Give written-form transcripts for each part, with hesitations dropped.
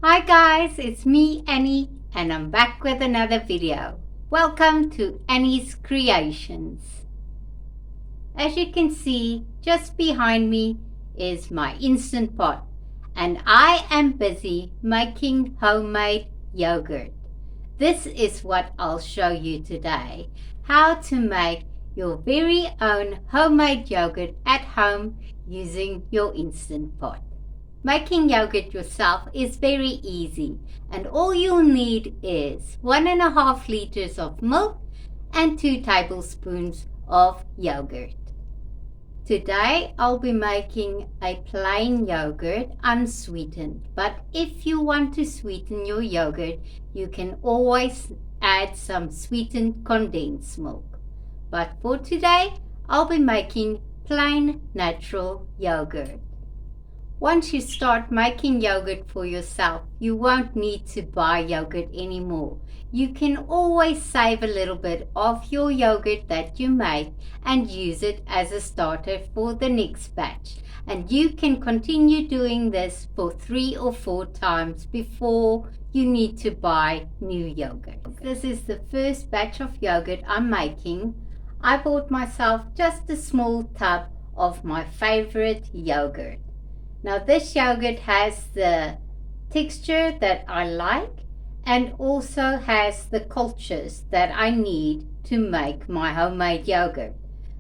Hi guys, it's me Annie and I'm back with another video. Welcome to Annie's Creations. As you can see, just behind me is my Instant Pot and I am busy making homemade yogurt. This is what I'll show you today, how to make your very own homemade yogurt at home using your Instant Pot. Making yogurt yourself is very easy and all you'll need is 1.5 liters of milk and 2 tablespoons of yogurt. Today I'll be making a plain yogurt unsweetened, but if you want to sweeten your yogurt, you can always add some sweetened condensed milk. But for today, I'll be making plain natural yogurt. Once you start making yogurt for yourself, you won't need to buy yogurt anymore. You can always save a little bit of your yogurt that you make and use it as a starter for the next batch. And you can continue doing this for 3 or 4 times before you need to buy new yogurt. This is the first batch of yogurt I'm making. I bought myself just a small tub of my favorite yogurt. Now this yogurt has the texture that I like and also has the cultures that I need to make my homemade yogurt.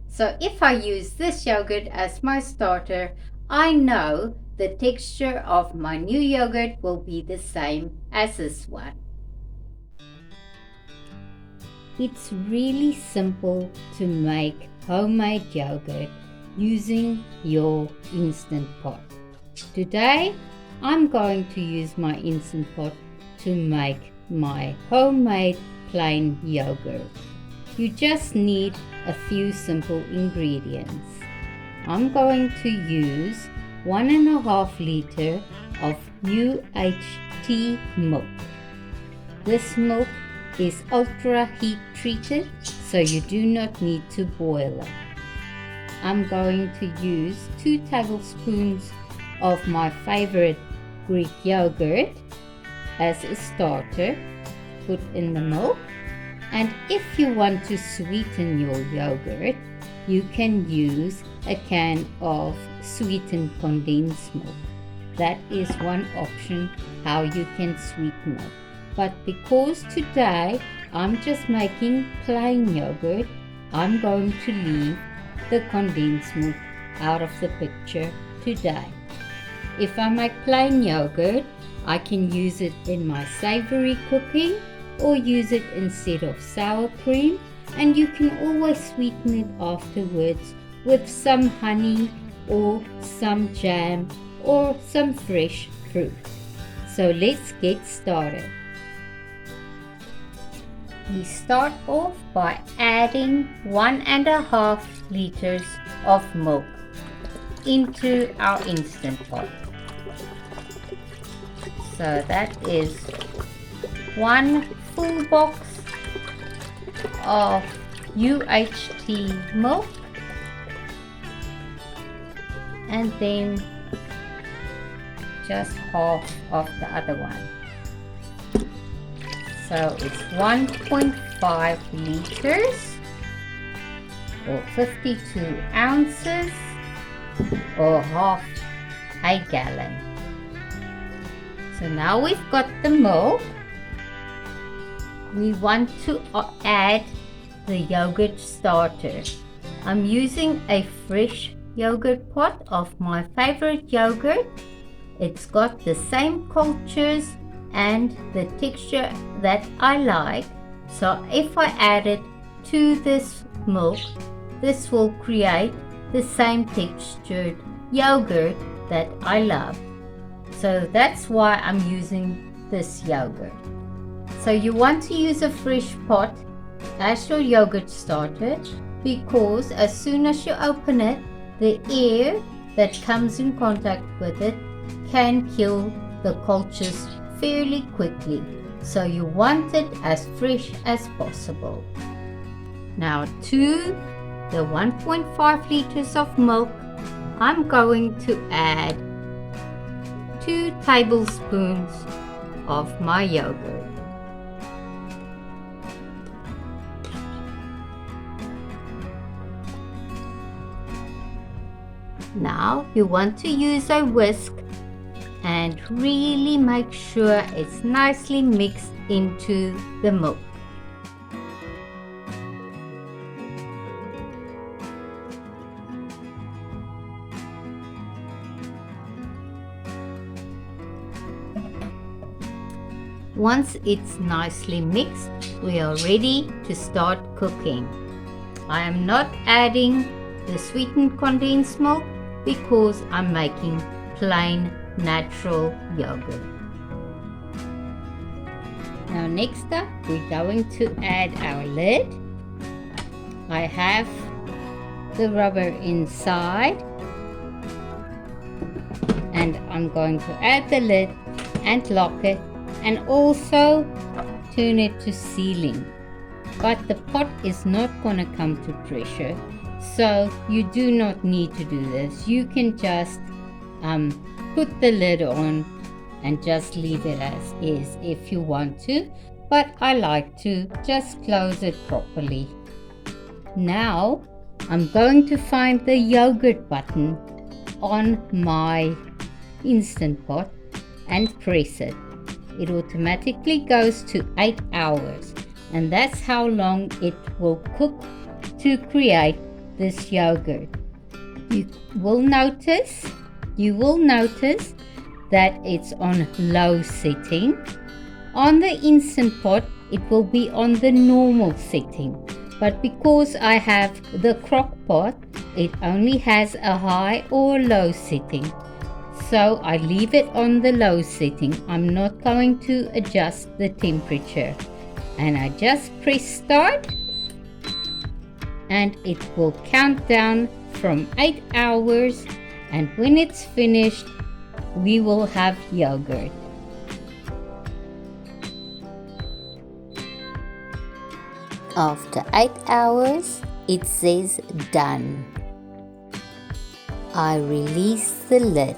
So if I use this yogurt as my starter, I know the texture of my new yogurt will be the same as this one. It's really simple to make homemade yogurt using your Instant Pot. Today, I'm going to use my Instant Pot to make my homemade plain yogurt. You just need a few simple ingredients. I'm going to use 1.5 liter of UHT milk. This milk is ultra heat treated, so you do not need to boil it. I'm going to use 2 tablespoons of my favorite Greek yogurt as a starter. Put in the milk, and if you want to sweeten your yogurt, you can use a can of sweetened condensed milk. That is one option how you can sweeten it. But because today I'm just making plain yogurt, I'm going to leave the condensed milk out of the picture today. If I make plain yogurt, I can use it in my savory cooking or use it instead of sour cream, and you can always sweeten it afterwards with some honey or some jam or some fresh fruit. So let's get started. We start off by adding 1.5 liters of milk into our Instant Pot. So that is 1 full box of UHT milk, and then just half of the other one. So it's 1.5 liters or 52 ounces or half a gallon. So now we've got the milk. We want to add the yogurt starter. I'm using a fresh yogurt pot of my favorite yogurt. It's got the same cultures and the texture that I like. So if I add it to this milk, this will create the same textured yogurt that I love. So that's why I'm using this yogurt. So you want to use a fresh pot as your yogurt starter, because as soon as you open it, the air that comes in contact with it can kill the cultures fairly quickly. So you want it as fresh as possible. Now to the 1.5 liters of milk, I'm going to add 2 tablespoons of my yogurt. Now you want to use a whisk and really make sure it's nicely mixed into the milk. Once it's nicely mixed, we are ready to start cooking. I am not adding the sweetened condensed milk because I'm making plain natural yogurt. Now next up, we're going to add our lid. I have the rubber inside and I'm going to add the lid and lock it and also turn it to sealing. But the pot is not going to come to pressure, so you do not need to do this. You can just put the lid on and just leave it as is if you want to, but I like to just close it properly. Now I'm going to find the yogurt button on my Instant Pot and press it. It automatically goes to 8 hours, and that's how long it will cook to create this yogurt. You will notice that it's on low setting. On the Instant Pot it will be on the normal setting, but because I have the crock pot, it only has a high or low setting. So I leave it on the low setting. I'm not going to adjust the temperature. And I just press start and it will count down from 8 hours, and when it's finished we will have yogurt. After 8 hours it says done. I release the lid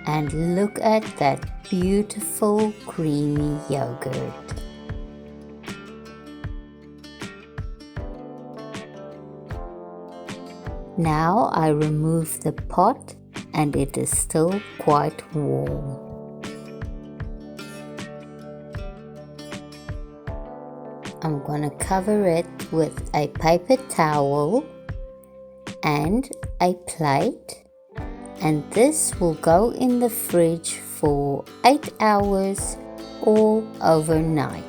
and look at that beautiful creamy yogurt. Now I remove the pot and it is still quite warm. I'm gonna cover it with a paper towel and a plate, and this will go in the fridge for 8 hours or overnight.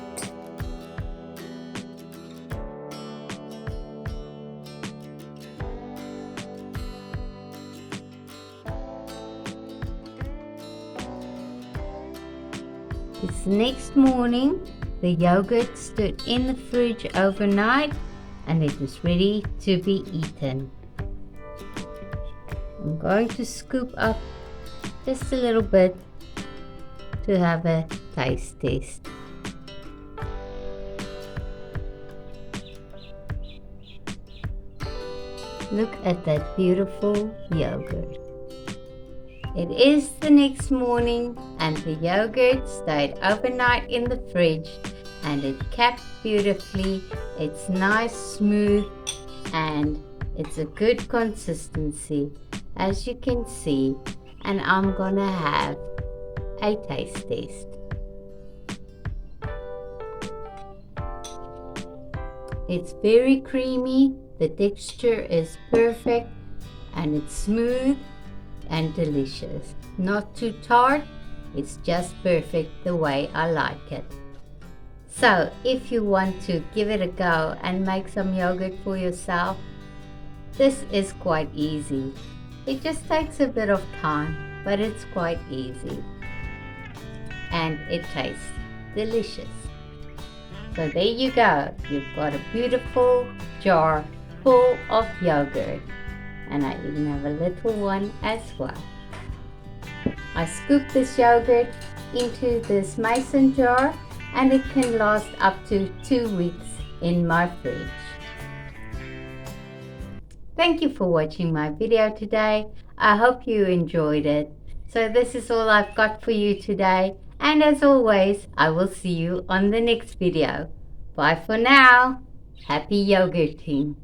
It's next morning. The yogurt stood in the fridge overnight and it is ready to be eaten. I'm going to scoop up just a little bit to have a taste test. Look at that beautiful yogurt. It is the next morning and the yogurt stayed overnight in the fridge and it capped beautifully. It's nice, smooth, and it's a good consistency, as you can see, and I'm gonna have a taste test. It's very creamy, the texture is perfect, and it's smooth and delicious. Not too tart, it's just perfect the way I like it. So if you want to give it a go and make some yogurt for yourself, this is quite easy. It just takes a bit of time, but it's quite easy. And it tastes delicious. So there you go. You've got a beautiful jar full of yogurt. And I even have a little one as well. I scoop this yogurt into this mason jar and it can last up to 2 weeks in my fridge. Thank you for watching my video today. I hope you enjoyed it. So this is all I've got for you today. And as always, I will see you on the next video. Bye for now. Happy yogurting.